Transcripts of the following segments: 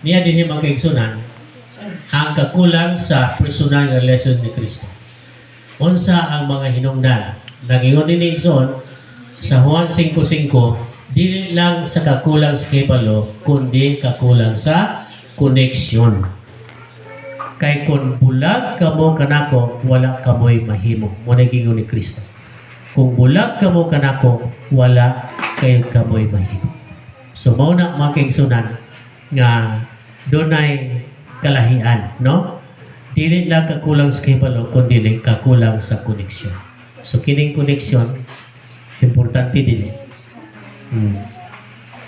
niya din magkaigsunan ang kakulang sa personal nga relasyon ni Kristo. Unsa ang mga hinungdan? Nagingon ni Igsoon sa Juan 5:5, dili lang sa kakulang sa kibalo, kundi kakulang sa koneksyon. Kay kung bulag kamo kanako, wala kamoy mahimo. Muna gingon ni Kristo. Kung bulag kamo kanako, wala kayo kamoy mahimo. So mao na makigsunan nga dunay kalahian, no? Dili lang kakulang sa kibalo, kundi dili kakulang sa koneksyon. So kining koneksyon importante din.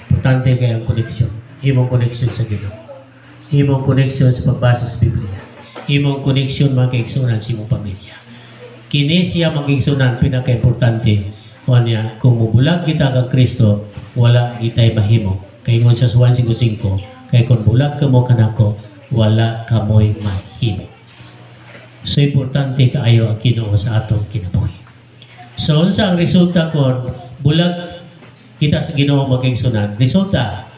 Importante kay ang koneksyon. Imong koneksyon sa Ginoo. Imong koneksyon sa pagbasa sa Biblia. Imong koneksyon magkaigsunan sa imong pamilya. Kini siya magkaigsunan pinaka-importante. Kanya, kung mubulag kita kang Kristo, wala itay mahimo. Kay ngon sa Juan 5:5, kay kung bulag ka mo kanako, wala kamoy mahimo. So importante kaayo ang Ginoo sa atong kinabuhi. So unsa ang resulta kung bulag kita sa Ginoo magkaigsunan? Resulta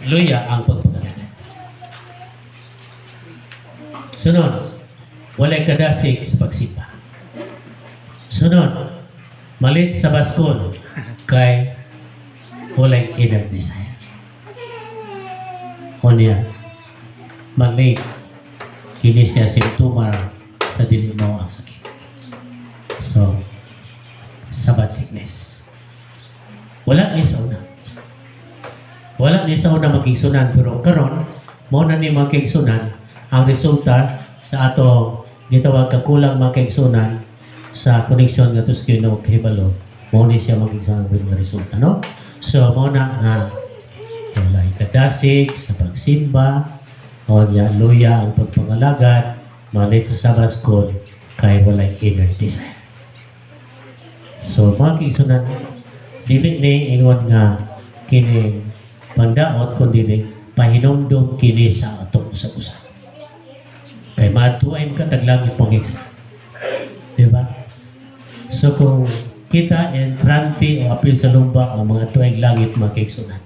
luya ang pagpangalanan. Sunod, walay kadasig sa pagsipa. Sunod, malit sa baskol kay walay inner desire. Kunya, malit kini siya simptomar sa dili mo ang sakit. So, sabat sickness. Wala ni sa una. Wala ni sa una magkigsunan, pero karon mo na ni magkigsunan ang resulta sa ato gitawag kakulang magkigsunan sa koneksyon nga to sa Ginoo kahibalo. Mo ni siya magkigsunan ang resulta, no? So mo na wala ikadasig sa pagsimba, o niya luya ang pagpangalagad, malit sa Sabbath school kay wala inner desire. So magkigsunan dili ni ingon nga kini pangdaot kundi pahinumdum kini sa atong usap-usap. Kay matuay ka taglangit mong igsunan. Diba? So kung kita entrante o apil sa lumba ang mga tuig langit magkaigsunan,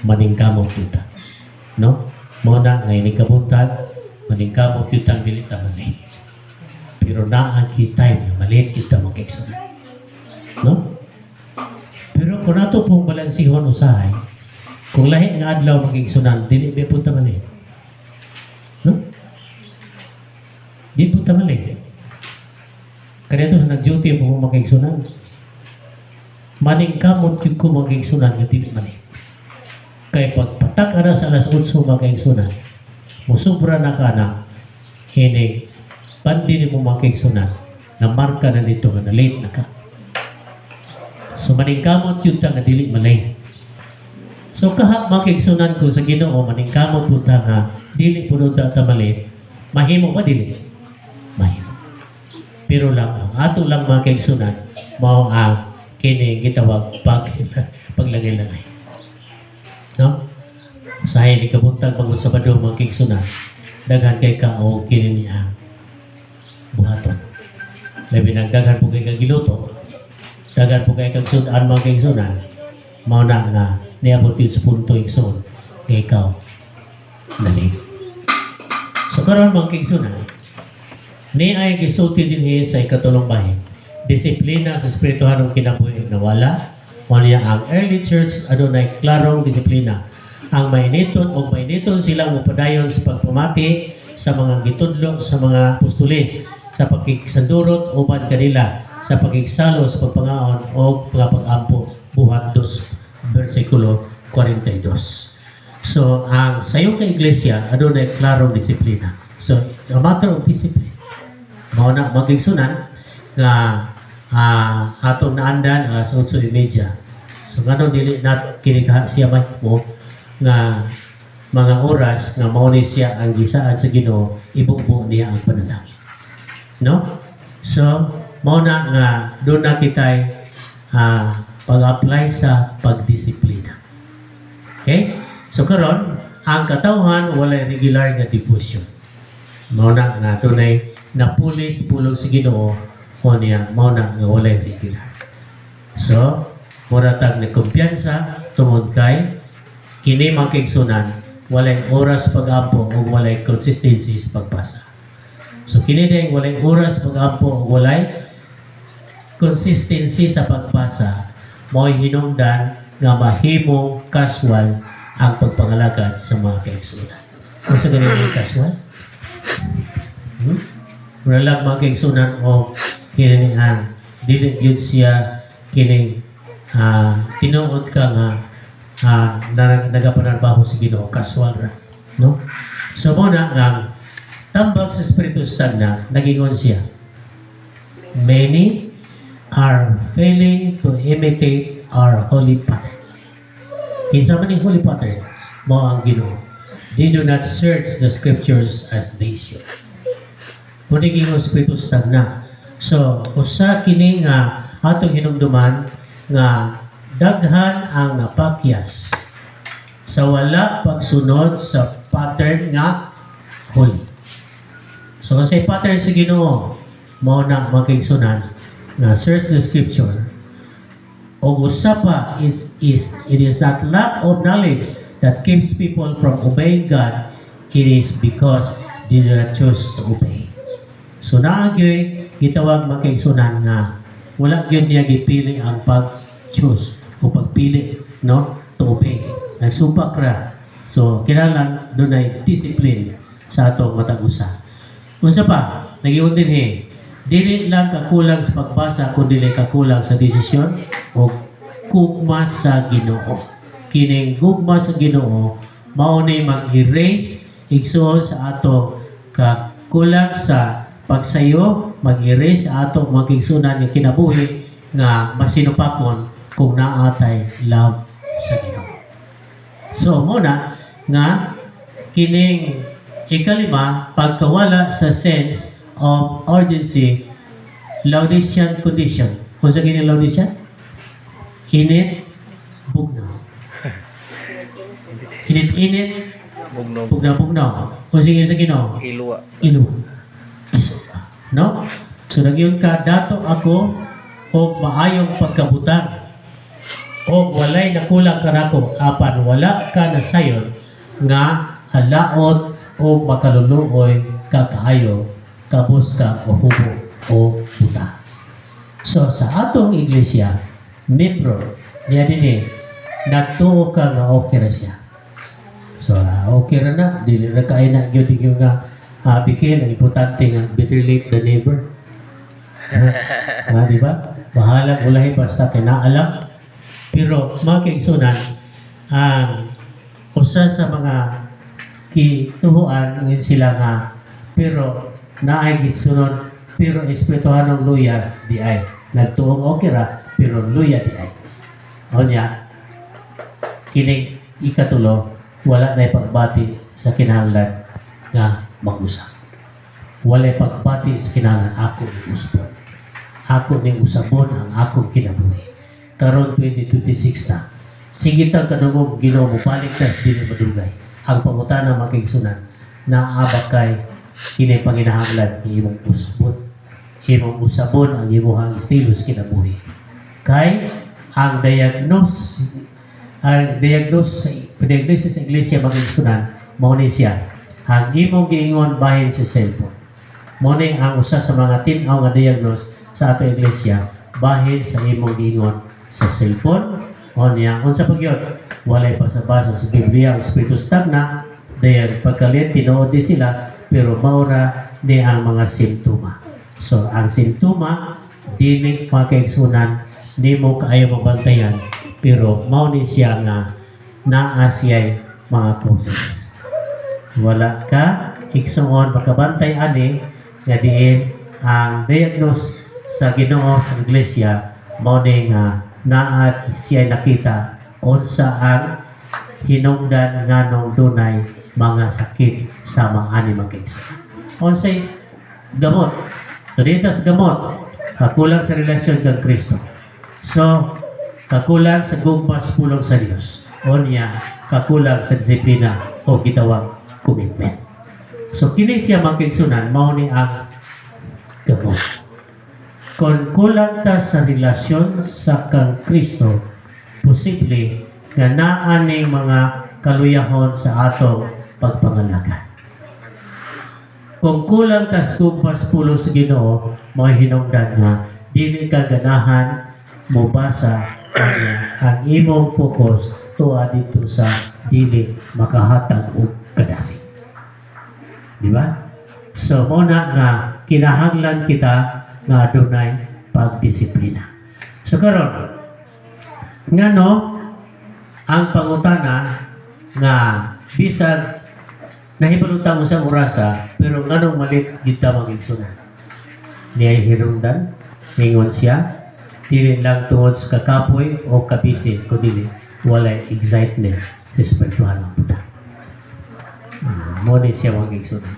maningkamot kita. No? Muna ngayon ikabuntag, maningkamot kita ang dilita malit. Pero naang time na malit kita magkaigsunan. No? Pero kung nato pong balansihon usahay, kung lahi nga adlaw magkaigsunan, dili may punta malit. No? Di punta malit. Kaya ito, nag-duty mo magkaigsunan. Maningkamot yun ko magkaigsunan nga dili malit. Kaya pagpatak ka na sa alas 8 magkaigsunan, musubra na ka na, hindi, pandi mo magkaigsunan, na marka na dito nga na late na ka. So maningkamot yun ta nga dili malit. So kaha magkaigsunan ko sa Ginoo, maningkamot po ta nga dili puno ta malit, mahimo ba dili? Mahimo. Pero lang, ato lang magkaigsunan, mao ang kini gitawag paglagay-lagay. No? Sa hay ni kabuntag pag Sabado magkaigsunan, daghan kay ka o kini niya buhaton. Labi nang daghan po kay kagiluto, daghan po kay kagsudan magkaigsunan, mao na nga niabot yun sa punto igsoon kay ikaw nalit. So karon magkaigsunan, ni ay gisulti din sa ikatulong bahin. Disiplina sa espirituhanong kinabuhi na wala. Wala ang early church adunay klarong disiplina. Ang mainiton o mainiton silang mupadayon sa pagpamati sa mga gitudlo sa mga apostoles, sa pagkiksandurot uban kanila, sa pagkiksalo sa pagpangaon o mga pag-ampo. Buhat 2, versikulo 42. So, ang sayo ka iglesia adunay klarong disiplina. So, it's a matter of discipline. Mao na magigsunan nga atong naandan alas 8:30. So ngano dili na kinikaha siya mo nga mga oras nga mao ni siya ang gisaad sa Ginoo, ibubuo niya ang panalangin. No? So mao na nga doon na kitay pag-apply sa pagdisiplina. Okay? So karon ang katawhan walay regular nga devotion. Mao na nga dunay napulis pulong sa Ginoo o niya mao na nga walay regular. So muratag na kumpiyansa tungod kay kini mga kaigsunan walay oras pagampo o walay consistency sa pagbasa. So kini din walay oras pagampo o walay consistency sa pagbasa mo'y hinungdan nga mahimong casual ang pagpangalagad sa mga kaigsunan. Kung sa ganyan yung casual? Wala lang mga kaigsunan o kininihan. Dili yun siya kining tinuod ka nga nagapanarbaho sa Ginoo casual ra. No? So muna nga tambag sa Espiritu Santo nagingon siya. Many are failing to imitate our holy pattern. Kinsa man ni holy pattern mo ang Ginoo. They do not search the scriptures as they should. Muna gingon sa Espiritu Santo. So, usa kini nga atong hinumduman nga daghan ang napakyas sa wala pagsunod sa pattern nga holy. So, kasi pattern sa Ginoo mao na makigsunan na search the scripture o usapa it is that lack of knowledge that keeps people from obeying God. It is because they do not choose to obey. So naagyoy gitawag makaigsunan nga wala gyud niya gipili ang pag-choose o pagpili no to obey. Nagsupak ra. So kinahanglan dunay discipline sa atong matag usa. Unsa pa? Nagiun din dili lang kakulang sa pagbasa kundi kakulang sa desisyon o gugma sa Ginoo. Kining gugma sa Ginoo mao ni mag-erase igsoon sa ato kakulang sa pagsayo, mag-erase sa ato magigsunan nga kinabuhi nga masinupakon kung naatay love sa Ginoo. So muna nga kining ikalima pagkawala sa sense of urgency, Laodicean condition. Kung sa gini Laodicean? Init, bugnaw. Init, bugnaw. Kung sige sa Ginoo? Iluwa. No? So nagyon ka, dato ako o maayong pagkabutan o walay nakulang ka nako apan wala ka na sayon nga halaot o makaluluoy kakaayo kabus ka o hubo o buta. So sa atong iglesia membro niya din nagtuo ka nga okay na siya. So okay na dili na kaya na yun yung nga bikin ang importante nga better late than never. Di ba? Bahala ulahi basta kinaalam. Pero mga kaigsunan usa sa mga kituhuan ng sila nga pero naay gitsunod pero espirituhanong luya di ay nagtuong okay ra pero luya di ay o niya kining ikatulo wala na pagbati sa kinahanglan nga mag-usap wala pagbati sa kinahanglan ako ning usbon ako ning usabon ang akong kinabuhi karon 2026 na sige tang kanungog Ginoo mo balik na sa dili madugay ang pangutana makigsunan naabak kay kini panginahanglan imong usbon imong usabon ang imong estilos kinabuhi kay ang diagnosis sa iglesia makigsunan mao ni siya ang imong giingon bahin sa cellphone mao ni ang usa sa mga tin-aw nga diagnosis sa ato iglesia bahin sa imong giingon sa cellphone o niya unsa pagyod walay pasabasa sa Biblia ang Espiritu Santo dayon pagkalit tinuod di sila pero maura di ang mga simptoma. So ang simptoma dili makaigsunan nimo kaayo mabantayan pero mao ni siya nga naa siya'y mga causes. Wala ka igsuon makabantay ani nga diin ang diagnose sa Ginoo sa iglesia mao ni nga naa siya'y nakita unsa ang hinungdan nganong dunay mga sakit sa mga animal kaigsunan. Unsay gamot. So dito sa gamot, kakulang sa relasyon kang Kristo. So, kakulang sa gugmas pulong sa Dios. O niya, kakulang sa disiplina o gitawag commitment. So, kini siya makigsunan, mao ni ang gamot. Kung kulang ta sa relasyon sa kang Kristo, posible nga naa ning mga kaluyahon sa atong pagpangalaga. Kung kulang tas kumpas pulo sa Ginoo, mga hinungdan nga dili ka ganahan mo basa ang imong focus tuwa dito sa dili makahatag og kadasig. Di ba? So muna nga kinahanglan kita nga adunay pagdisiplina. So karon ngano ang pangutana nga bisag nahibalutan mo sa orasa pero nganong malit kita magigsunan. Niya'y hirungdan, ingon siya, dili lang tungod sa kakapoy o kabisi, kundi walay excitement sa espiritual ng puta. Muna siya magigsunan.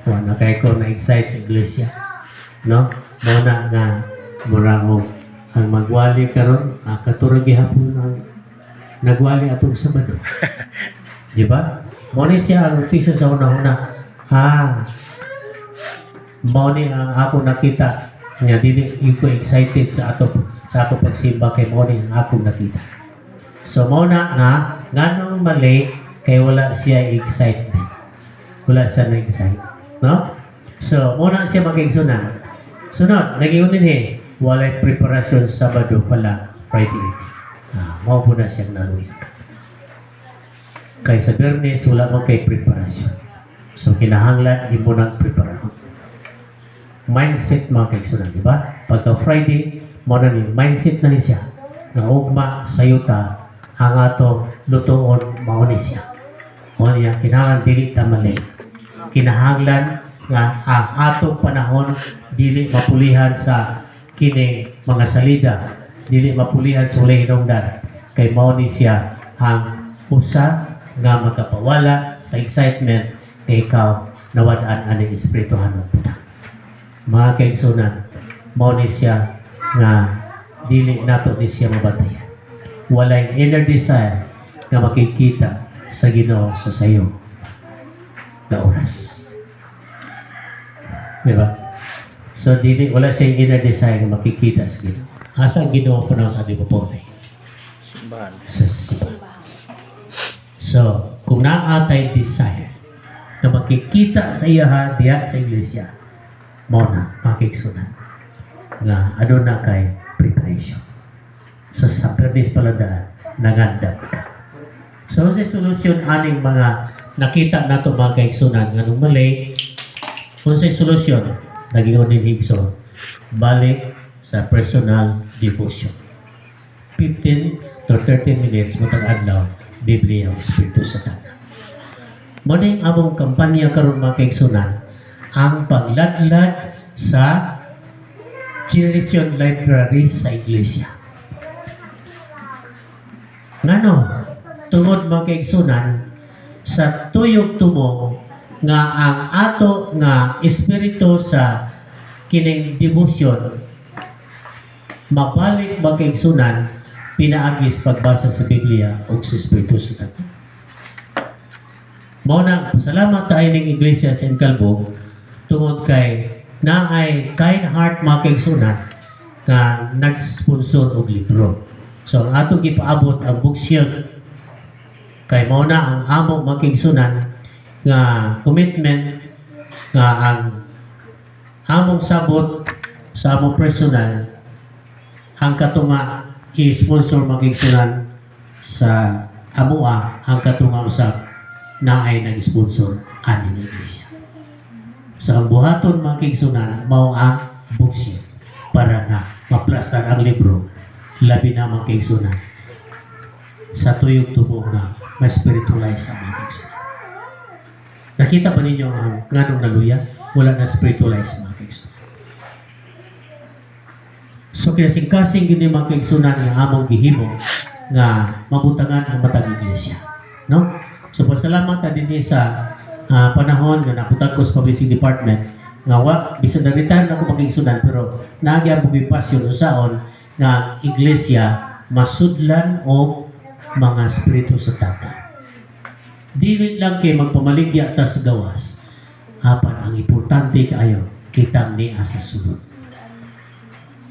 Wala kay ko na-excite sa iglesia. No? Muna nga murang ang magwali karon katurang gihapon ang nagwali atong Sabado. Di ba? Muna siya ang notition sa una-una. Muna ang ako nakita nga dili ko excited sa ako pagsimba kay muna ang ako nakita. So muna nga nganong mali kay wala siya excitement. Wala siya na-excite. No? So, muna siya mag-igsunan. Sunod, nag-iunin walay preparasyon Sabado pala, Friday. Mao po na siyang naluyan. Kay sa Bernes, wala mo kay preparasyon. So, kinahanglan, di mo nang preparasyon. Mindset mga kaigsunan, di ba? Pagka Friday, muna ni mindset na ni siya. Nga ugma, sayuta, ang atong lutoon, mauni siya. Muna niya, kinahanglan, dili tamalay. Kinahanglan nga ang atong panahon dili mapulihan sa kini mga salida, dili mapulihan sa ulay hinungdan kay mao ni siya ang usa nga magkapawala sa excitement kay ikaw nawad-an ani espirituhan ng puta. Mga kaigsunan, mao ni siya nga dili nato ni siya mabantayan. Walay inner desire nga makikita sa Ginoo sa sayo na oras. Diba? So, wala siyang inner desire na makikita sa Ginoo. Asa ang Ginoo po na sa ating pupuri? Sa simbahan. So, kung naatay desire na makikita sa iya diya sa iglesia, mo na makiksunan nga adun na kay preparation. So, sa Pernis Paladaan, nagandam ka. So, sa solusyon aning mga nakita na ito mga kaigsunan nga nung mali, kung sa solusyon, naging unin higso, balik sa personal devotion. 15 to 30 minutes matang adlaw, Biblia ang Espiritu sa Tanan. Muna yung among kampanya karon mga kaigsunan, ang pagladlad sa Generation Library sa Iglesia. Ngano, tungod mga kaigsunan, sa tuyok tumong nga ang ato nga espiritu sa kining devotion mabalik magkaigsunan pinaagis pagbasa sa Biblia o sa Espiritu sa Tanan. Mao na salamat tayo ning Iglesia sa Calvo tungod kay naay kind heart magkaigsunan nga nag-sponsor og libro. So ang ato gipaabot ang bookshelf kay mao na ang amo magkaigsunan nga commitment nga ang among sabot sa among personal ang katunga i-sponsor magigsunan sa amua ang katunga usab na ay nag-sponsor ani ng iglesia. Sa buhaton magigsunan mao ang bookshelf para na maplastar ang libro labi na magigsunan sa tuyok tubo nga ma-spiritualize ang magigsunan. Nakita ba ninyo ang nganong naluya? Wala na spiritualize mga kaigsunan. So kaya singkasing gini mga kaigsunan ang among gihimo nga mabutangan ang matag iglesia. No? So pasalamat ta dinhi sa panahon nga naputan ko sa publishing department nga bisan nag-retire na ako mag-kaigsunan pero naagya mo pasyon usaon nga iglesia masudlan o mga spiritu sa Tanan. Dili lang kay magpamaligya ta sa gawas. Apan ang importante kaayo kitang niya sa sunod.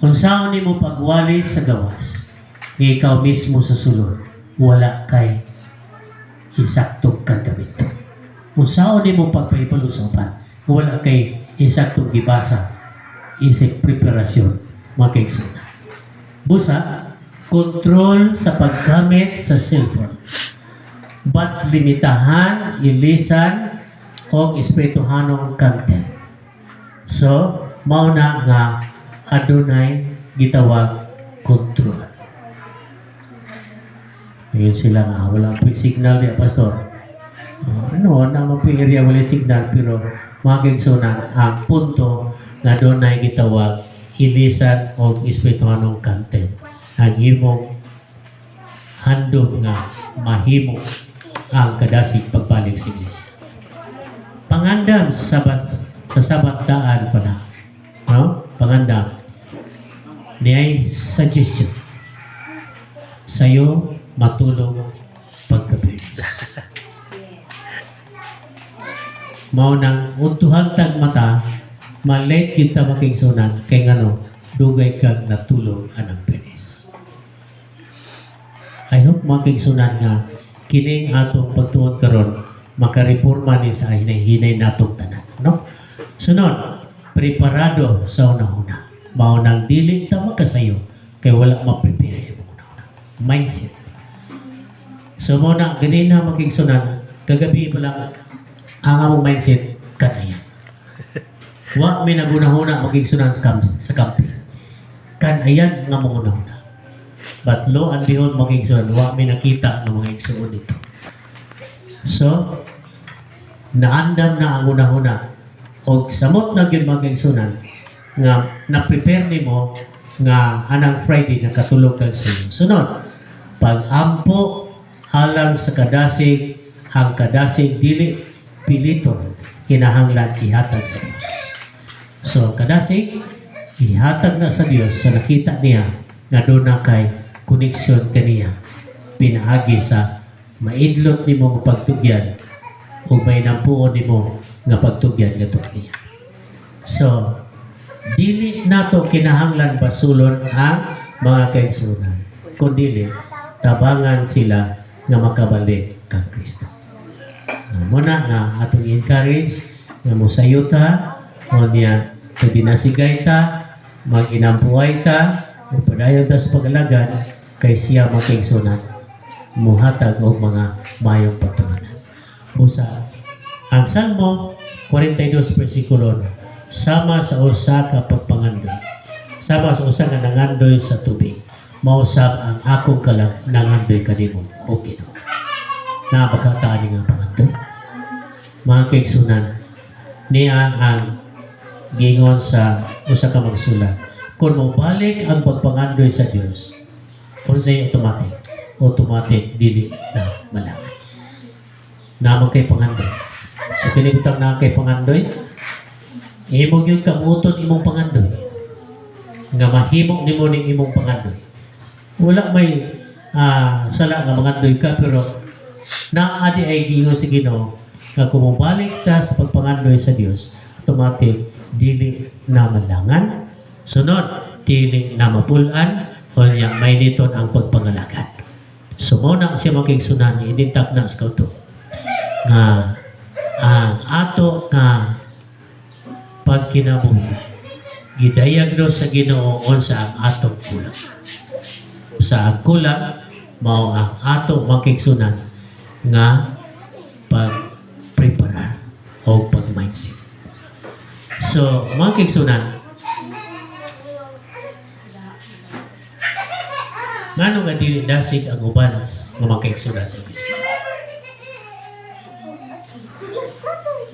Kung saan ni mo pagwali sa gawas, ikaw mismo sa sulod, wala kay isaktong kagamiton. Kung saan ni mo pagpahipalusopan, wala kay isaktong gibasa, isip preparasyon, makaigsunan. Busa, kontrol sa paggamit sa cellphone. But limitahan, ilisan, o espirituhanong content. So, mauna nga adunay gitawag kontrol. Ayun sila nga, wala po signal niya, Pastor. Naman po yung area wala signal, pero makiksunan ang punto na doon ay gitawag ilisan o espirituhanong content. Ang imong handog nga mahimo ang kadasig pagbalik sa iglesia. Pangandam sa sabat daan pala. No? Pangandam. Niyay suggestion. Sa'yo matulog pagkabilis. Mao nang untuhang tag mata, malate kita makingsunan kay ngano dugay kag natulog anang bilis. I hope makingsunan nga kining atong pagtuon karon makareporma ni sa hinay natong tanan, no? Sunod, preparado sa una-una. Mao nang dili ta makasayo kay wala ma-prepare imong una-una. Mindset. So mo na ganina makingsunan kagabi pa lang ang among mindset kanayan. Wa may nagunahuna makingsunan sa kampi. Kanayan nga mong una-una. But lo and behold makingsunan wa may nakita ng mga igsuon dito. So, naandam na ang una-una o samot na yun makingsunan nga na-prepare nimo nga anang Friday nakatulog kag sa iyo. Sunod, pag-ampo alang sa kadasig, ang kadasig dili piliton kinahanglan ihatag sa Dios. So, kadasig ihatag na sa Dios sa nakita niya nga doon na kay koneksyon kaniya pinaagi sa maidlot nimo nga pagtugyan o may nampuon nimo nga pagtugyan nga niya. So, dili nato kinahanglan basulon ang mga kaigsunan, kundi tabangan sila nga makabalik kang Kristo. Muna nga atong encourage nga musayuta o niya kung dinasigay ta, mag-inampuay ta, o padayon ta sa pag-alagad kay siya makingsunan muhatag og mga mayong pagtulanan. Busa, ang Salmo 42 versikulo sama sa usa ka pagpangandoy. Sama sa usa nga nangandoy sa tubig. Mausab ang akong kalang nangandoy kanimo. Okay no. Napakataan nga pangandoy. Mga kaigsunan, niya ang gingon sa usa ka magsulat. Kung mobalik ang pagpangandoy sa Dios, kung sa'yo automatic dili na malangan. Naman kay pangandoy. So kinibutang na kay pangandoy, imong yung kamuton imong pangandoy. Nga mahimok nimo ning imong pangandoy. Wala may sala nga mangandoy ka, pero naadi ay gingon sa Ginoo nga kung mobalik ka sa pagpangandoy sa Dios, automatic dili na malangan. Sunod, dili na mapulan, o niya may niton ang pagpangalagad. So, muna siya makiksunan, inintak na sa kauto. Nga, ang ato nga pagkinabuhi, gidayagnos sa Ginoo sa ang atong kulang. Sa ang kulang, mao ang ato makiksunan nga pag-prepare o pag-mindset. So, makiksunan, ngano nga dili dasig ang uban nga makaigsunan sa iglesia?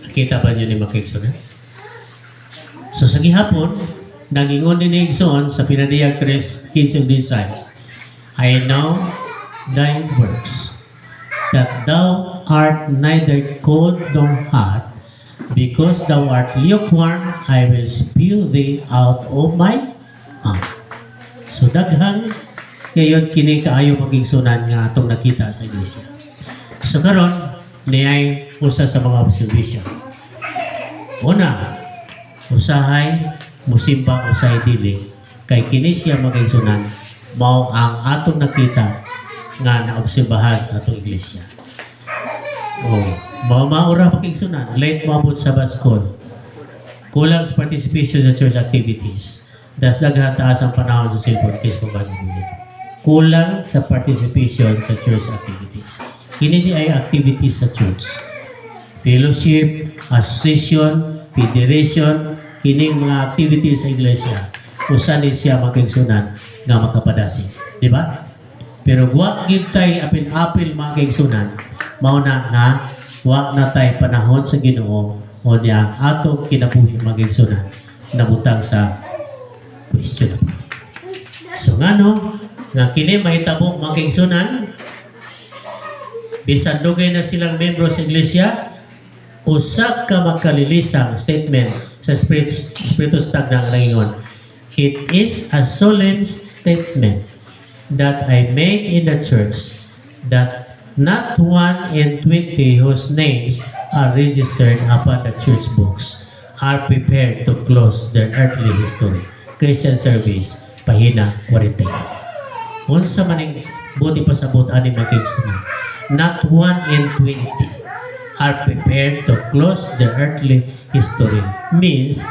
Nakita ba niyo ni makaigsunan? So sa gihapon, nangingon din ni igsoon sa pinadiyag 3:15 of these signs, I know thy works, that thou art neither cold nor hot, because thou art lukewarm, I will spew thee out of my mouth. So daghang ngayon kini kaayo magigsunan nga atong nakita sa iglesia. So karon niyay usa sa mga observation. Una, usahay musimba usahay dili kay kini siya magigsunan mao ang atong nakita nga naobserbahan sa atong iglesia. Maura pa kigsunan, late maabot sa baskol. Kulang sa participation sa church activities. Das naghataas ang panahon sa cellphone case pagbasin mo. Kulang sa participation sa church activities. Kini di ay activities sa church. Fellowship, association, federation, kining mga activities sa iglesia. Usa ni siya makigsunan nga makapadasig. Di ba? Pero wag gid tay apil-apil makigsunan. Mao na nga wag na tay panahon sa Ginoo o niya atong kinabuhi magigsunan nabutang sa question. So ngano nga kini mahitabo makigsunan bisan dugay na silang membro sa iglesia, usa ka makalilisang statement sa Espiritu Santo ng Rangingon. It is a solemn statement that I make in the church that not 1 in 20 whose names are registered upon the church books are prepared to close their earthly history. Christian Service, pahina 40. Unsa maning buti pasabot ani makigsunan. Not 1 in 20 are prepared to close their earthly history. Means,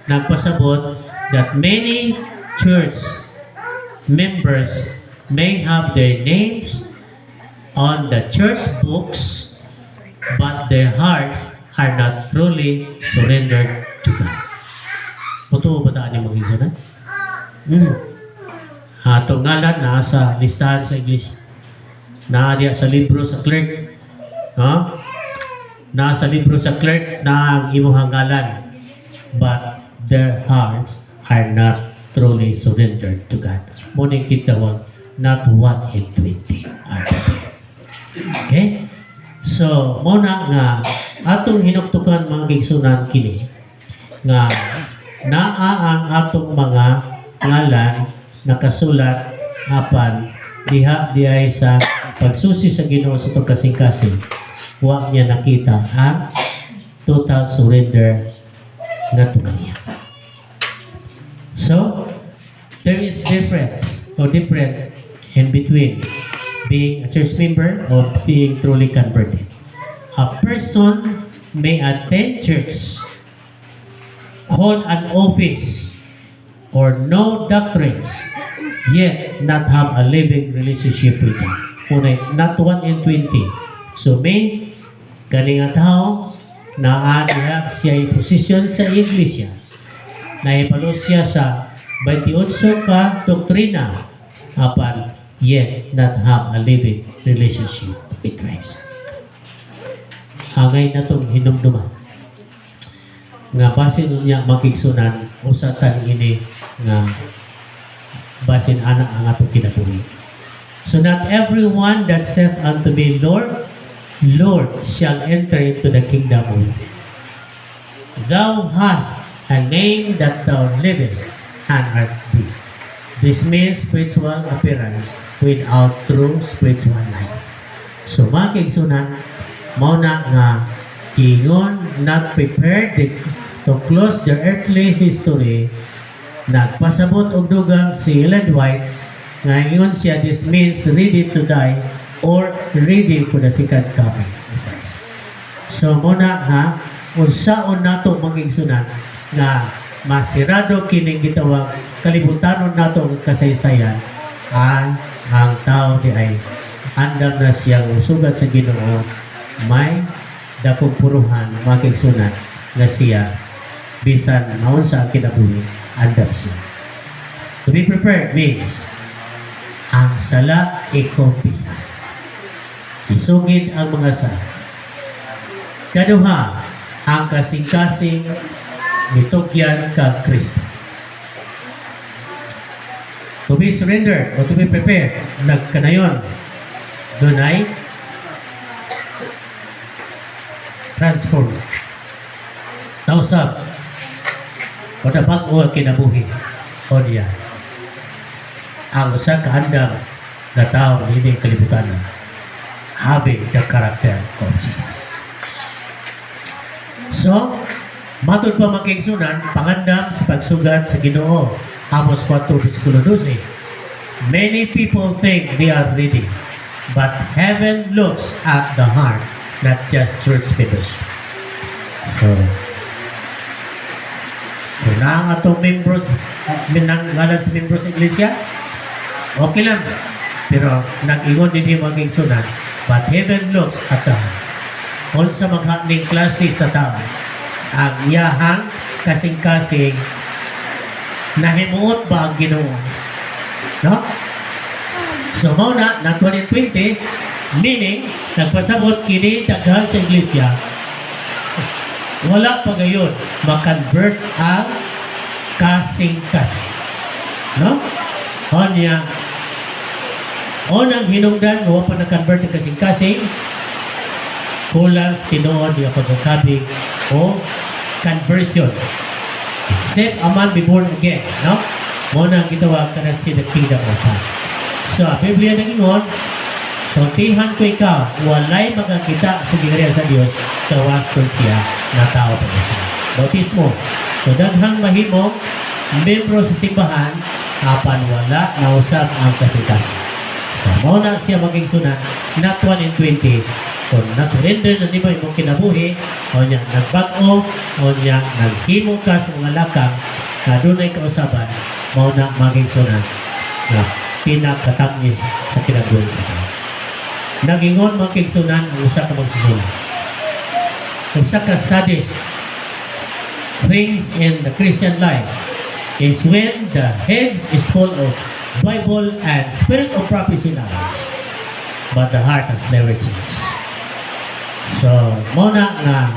nagpasabot that many church members may have their names on the church books, but their hearts are not truly surrendered to God. Totoo ba taan yung magigsunan? Ato ngalan nasa listahan sa iglesia. Naadiya sa libro sa clerk. Nasa libro sa clerk na ang imong ngalan. But their hearts are not truly surrendered to God. Muning kita wag, not 1 in 20 are prepared. Okay? So, muna nga, atong hinuktukan mga kigsunan kini, nga naa ang atong mga ngalan nakasulat apan diha sa pagsusi sa Ginoo sa itong kasing-kasing, wa niya nakita ang total surrender nga to kaniya. So, there is difference in between being a church member or being truly converted. A person may attend church, hold an office, or know doctrines, yet not have a living relationship with God. Unay, not 1 in 20. So may ganing nga tao na diha siya posisyon sa iglesia. Naipalo siya sa 28 ka doktrina apan yet not have a living relationship with Christ. Hangay na itong hinumduman nga basin niya makigsunan usatan ini nga basin anak ang atong kinabuhi. So not everyone that saith unto me, Lord, Lord, shall enter into the kingdom of heaven. Thou hast a name that thou livest and art free. This means spiritual appearance without true spiritual life. So makigsunan mao na nga kingon not prepared to close their earthly history. Nagpasabot og dugang si Ellen White nga ingon siya, this means ready to die or ready for the second coming of Christ. So muna nga unsaon nato magigsunan nga masirado kining gitawag kalibutanon nato ang kasaysayan ang tao di ay andam na siyang sugat sa Ginoo, may dakong puruhan makigsunan nga siya bisan maun sa kinabuhi andam siya. To be prepared means ang sala ikumpisa. Isugid ang mga sala. Kaduha, ang kasing-kasing mitugyan ka Kristo. To be surrendered o to be prepared, nagkanayon, doon ay transform. Tausap, padabag o kinabuhi o niya. Ang usa ka andam na tao hindi kalibutan having the character of Jesus. So, matod pa makigsunan, pangandam sa pagsugat sa Ginoo. Amos 4, versikulo 12. Many people think they are ready, but heaven looks at the heart, not just church members. So, kung na ang atong members, minanggalan sa members sa iglesia, okay lang. Pero nag-ingon din yung maging sunan, but heaven looks at the heart. Kung sa maghaning klase sa tao, ang iyahang kasing-kasing nahimuot ba ang Ginoo? No? So, mauna, na 2020, meaning, nagpasabot kini daghan sa iglesia, wala pa gayon makonvert ang kasing-kasing. No? Onya, unang hinungdan, gawa pa na-convert ang kasing-kasing, kulang tinuod yung pagkakabig o conversion. Save a man be born again. No? Muna ang gitawag ka na si the kingdom of God. So, Biblia nag-ingon, so, tihan ko ikaw, walay magkakita sa ginariya sa Diyos, kawas ko siya na tao pa siya. Bautismo. So, daghang mahimong membro sa simbahan, apan wala na usap ang kasing-kasing. So, mauna siya maging sunan, not 1 in 20. Kung nag-surrender na di ba imong kinabuhi, o niya nagbago, o niya naghimo ka sa mga lakang, na doon ay kausaban, mauna maging sunan na pinakatamis sa kinabuhi sa tao. Nagingon maging sunan ang usa ka magsusunan. Usa ka sadist things in the Christian life is when the head is full of Bible and spirit of prophecy knowledge, but the heart has never changed. So, muna nga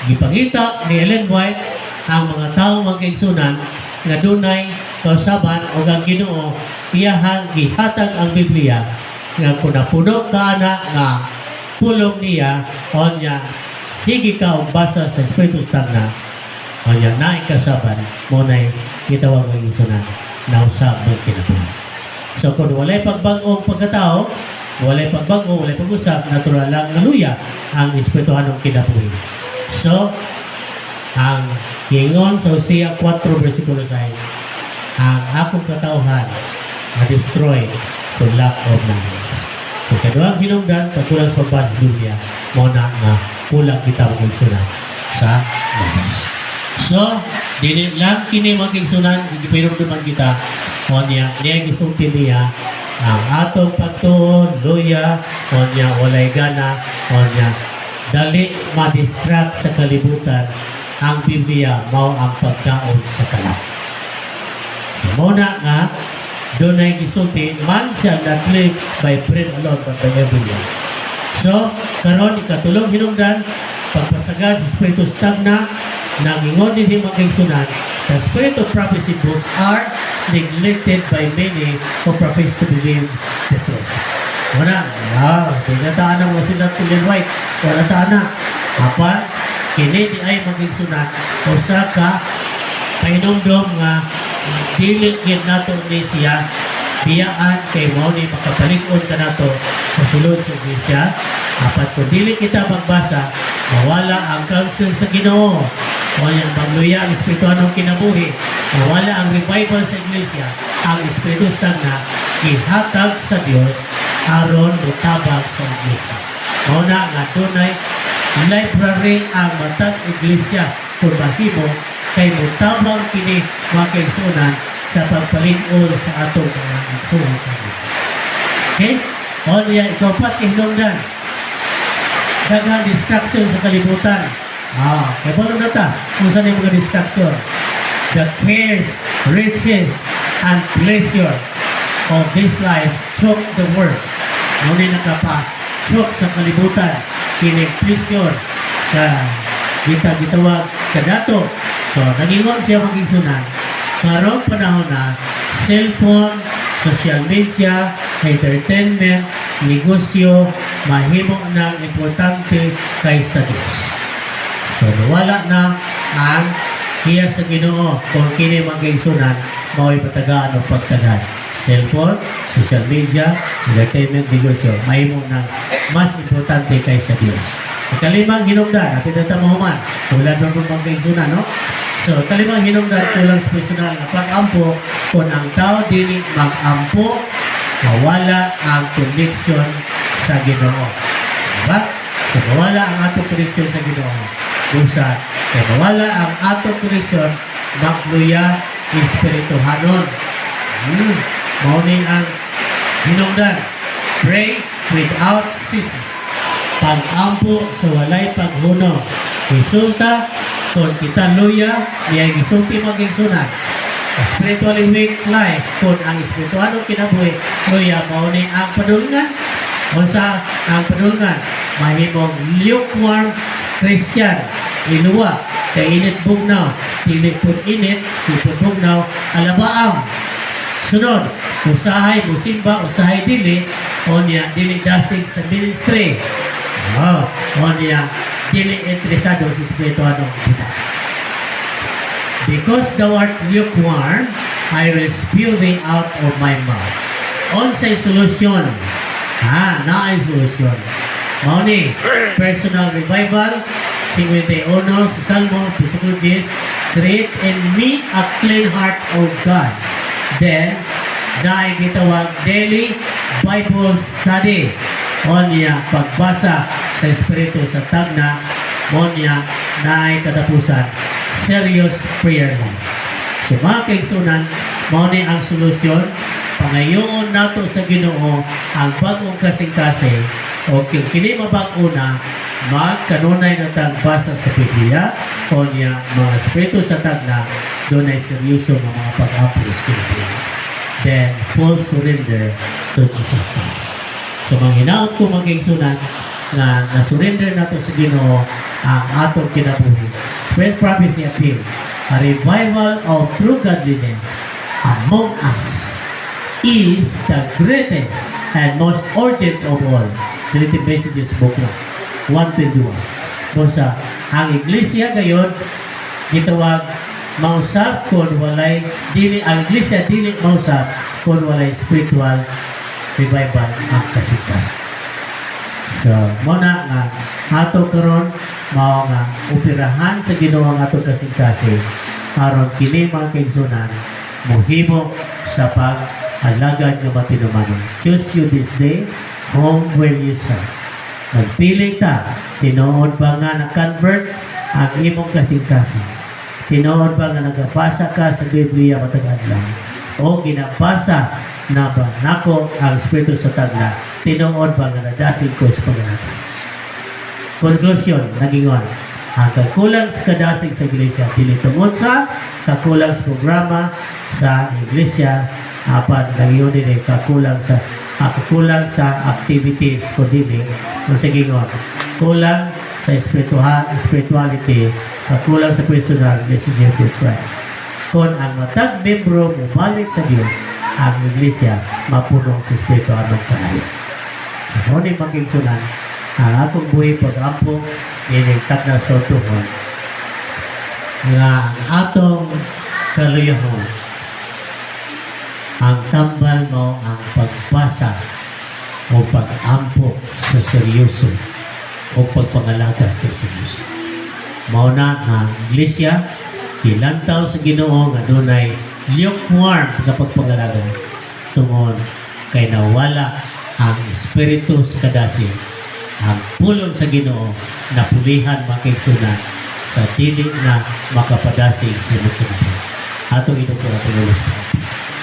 gipangita ni Ellen White ang mga taong magkaigsunan nga dunay kausaban o ang Ginoo iyahang gihatag ang Biblia nga kung napuno ka na nga pulong niya o niya sige ka og basa sa Espiritu Santo o niya na ikasaban mo na'y gitawag ng isunan na usab mo kinabuhi. So kung walay pagbagong pagkatao, walay pagbago, walay pag-usap, natural lang naluya ang Espirituhanong kinabuhi. So, ang hingon sa Hosea 4 versikulo 6, ang akong katauhan ma-destroy for lack of knowledge. So, kaduang hinungdan, pagkulang sa pagbasa sa Biblia, muna nga kulang kita magigsunan sa knowledge. So, dili lang kini magigsunan, hindi pinumduman kita, o niya gisulti niya, ang atong pagtuon, luya, o niya walay gana, o niya dali ma-distract sa kalibutan, ang Biblia mao ang pagkaon sa kalat. So, muna nga, doon ay gisulti, man shall not live by bread alone, but by every word. So, karon ikatulong hinungdan, pagpasagad sa Espiritu Stagna, nangingon din yung magkaigsunan, the spirit of prophecy books are neglected by many who profess to believe the truth. Wala, tinataan ang wasilat to Ellen White, wala taana. Apa, kini di ay magkaigsunan, o sa ka, painumdom nga, dili gid nato ni siya biyaan kay mao ni makapalig-on ka nato sa sulod sa iglesia. Apat kung dili kita magbasa, mawala ang counsel sa Ginoo, wala ang pagluya ang espirituhanong kinabuhi, mawala ang revival sa iglesia, ang Espiritu Santo ihatag sa Dios aron mutabag sa iglesia. Mauna nga tunay library ang matag iglesia kung mahimo kay mutabang kini mga kaigsunan sa pagpalig-on sa atong mga igsunan sa iglesia. Okay? O niya, ikaw pa tinungdan. Daghang distraction sa kalibutan. Kaya paano na ta? Kung saan yung mga distraction? The cares, riches, and pleasure of this life choke the world. Ngunit nakapa-choke sa kalibutan. Kinig pleasure sa gitawag kadato. So, nagingon siya magigsunan. Karong panahon na, cellphone, social media, entertainment, negosyo, mahimo ng importante kaysa Diyos. So, nawala na ang hiya sa Ginoo kung kini magigsunan, mao'y patagaan o pagtagaan. Cellphone, social media, entertainment, negosyo, mahimo ng mas importante kaysa Diyos. Kalimang hinungdan, atin na tamahuman, wala doon kung magkaigsunan, no? So, kalimang hinungdan, kulang sa personal na pag-ampo, kung ang tao dili mag-ampo, mawala ang connection sa Ginoo. Diba? So, mawala ang atong connection sa Ginoo. Usa, kaya mawala ang atong connection, magluya, espirituhanon. Mauning ang hinungdan. Pray without ceasing. Pag-ampo sa walay paghuno. Resulta, kung kita luya, niya gisulti magigsunan. Spiritually weak life, kung ang espiritualong kinabuhi, luya, mauning ang padulungan. Unsa ang padulungan? Mahimong lukewarm Christian. Inuwa, kay init bugnaw. Dili pud init, dili pud bugnaw, alabaam. Sunod, usahay musimba, usahay dili, o niya dili dasig sa ministry. O niya dili interesado sa espiritualong kita. Because thou art lukewarm, I will spew thee out of my mouth. Unsay solusyon? Naay solusyon. Mauni, personal revival, 51 sa Salmo, Psychologist, create in me a clean heart, O God. Then, naay gitawag daily Bible study. O niya, pagbasa sa Espiritu sa tagna, o niya, naay katapusan, serious prayer mo. So, mga kaigsunan, mauni ang solusyon, pangayoon nato sa Ginoo ang bagong kasing-kasing, o kung kini mabag-una, magkanunay na tagbasa sa Biblia, o niya, mga Espiritu sa tagna, doon ay seryoso ng mga pag-apos kinabila. Then, full surrender to Jesus Christ. So, mga hinaot ko magigsunan na na-surrender nato sa Ginoo ang atong kinabuhi. Spirit prophecy appeal, a revival of true godliness among us is the greatest and most urgent of all. Solitary Messages, Book 1, 1:21. Bosa, ang iglesia gayon, gitawag mausap kung walay, dili, ang iglesia dili mausap kung walay spiritual revival ang kasigtasan. So, muna nga, ato karon mao nga operahan sa Ginoo ang ato kasigtasan aron kini mga kaigsunan mohimo sa pag-alagad nga matinumanon. Choose you this day whom will you serve. Magpili ta, tinuod ba nga na-convert ang imong kasigtasan? Tinuod ba nga nagabasa ka sa Biblia matag adlaw? O ginabasa na ba nako ang Espiritu sa tagna? Tinuod ba nga nadasig ko sa pagganatan? Conclusion, nagingon, ang kakulang sa kadasig sa iglesia, dili tungod sa kakulang sa programa sa iglesia, apat nagingon din kakulang sa activities ko dili, kung sa gingon, kulang sa spirituality, kakulang sa personal relationship with Christ. Kung ang matag membro mubalik sa Diyos, ang iglesia mapunong sa spiritualong kanayon. So, ni magigsunan, ang atong buhay pag-ampo, iligtag na sa tuhon, nga ang atong kaluyahon, ang tambal mo ang pagbasa o pag-ampo sa seryoso o pagpangalaga sa seryoso. Mauna ang iglesia, ilantaw sa Ginoo nga dunay lukewarm nga pagpangalaga tungod kay nawala ang espiritu sa kadasig, ang pulong sa Ginoo na pulihan makigsunan sa dili na makapadasig sa imong kinabuhi. Atong ito po ang